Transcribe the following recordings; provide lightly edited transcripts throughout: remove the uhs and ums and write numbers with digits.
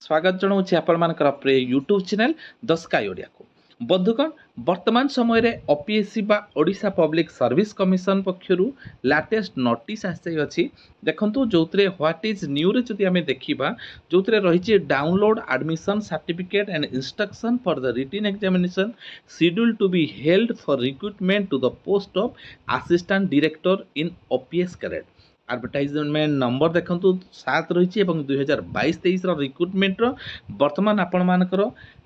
स्वागत जनाऊँ आपर प्रिय YouTube channel the sky Odia को। बंधुगण वर्तमान समय रे ओपीएससी बा ओडिशा पब्लिक सर्विस कमिशन पक्षरु लाटेस्ट नोटिस आसी देखंतु जोतरे व्हाट इज न्यू रे जदि आमे देखिबा जोतरे रहिछि download admission certificate and instruction for the written examination schedule to be held for recruitment to the post of assistant director in OPS cadet. Advertisement number देखंतु 7 रही है 2022-23 रिक्रुटमेंट बर्तमान आपण मानकर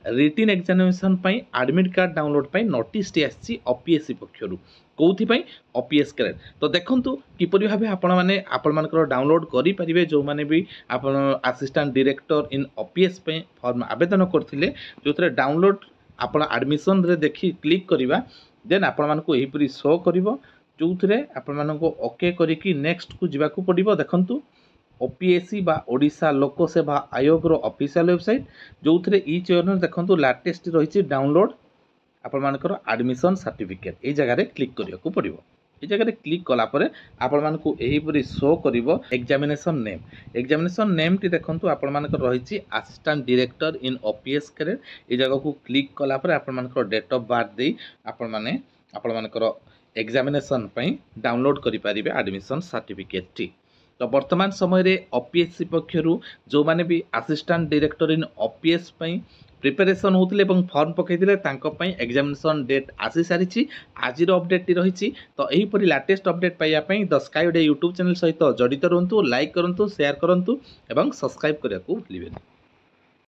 written examination admit card download पर notice टी आसी OPSC पक्षरु कौन ओपीएस कैडेट। तो देखंतु किपरि भाबे आपण माने आपण मानकर डाउनलोड करि परिबे जो माने भी आपण असिस्टेंट डायरेक्टर इन ओपीएस पे फॉर्म आवेदन करथिले जोतरे डाउनलोड आपण एडमिशन रे देखि क्लिक करिवा देन आपण मानको एहिपरि शो करिवो जो थे आपण ओके करी नेक्स्ट को जीवाकू पड़ो। देखंतु ओपीएससी बा ओडिशा लोक सेवा आयोग रो ऑफिशियल वेबसाइट जो थे ई चयन देखंतु लेटेस्ट रही डाउनलोड आपण मानकर एडमिशन सर्टिफिकेट ये जगह क्लिक करिया को पड़ो। ये जगह क्लिक कलापर आपण मानकू एहीपरि शो करिवो एग्जामिनेशन नेम टी देखंतु आपण मानकर रही assistant director in OPS cadet. ये जगह को क्लिक कलापर आपण मानकर डेट ऑफ बर्थ दे आपण मानकर एग्जामिनेशन डाउनलोड करि परिबे एडमिशन सर्टिफिकेट टी। तो वर्तमान समय रे ओपीएससी पक्षरु जो माने भी assistant director in OPS preparation होतिले एवं फॉर्म पकैतिले तांको पई एग्जामिनेशन डेट आसी सारिछि। आज अपडेट टी रहिछि। तो एही परि लेटेस्ट अपडेट पाइया पई the sky Odia YouTube channel सहित जडित रहंतु, लाइक करंतु, शेयर करंतु एवं सब्सक्राइब करिया को भूलिबेनि।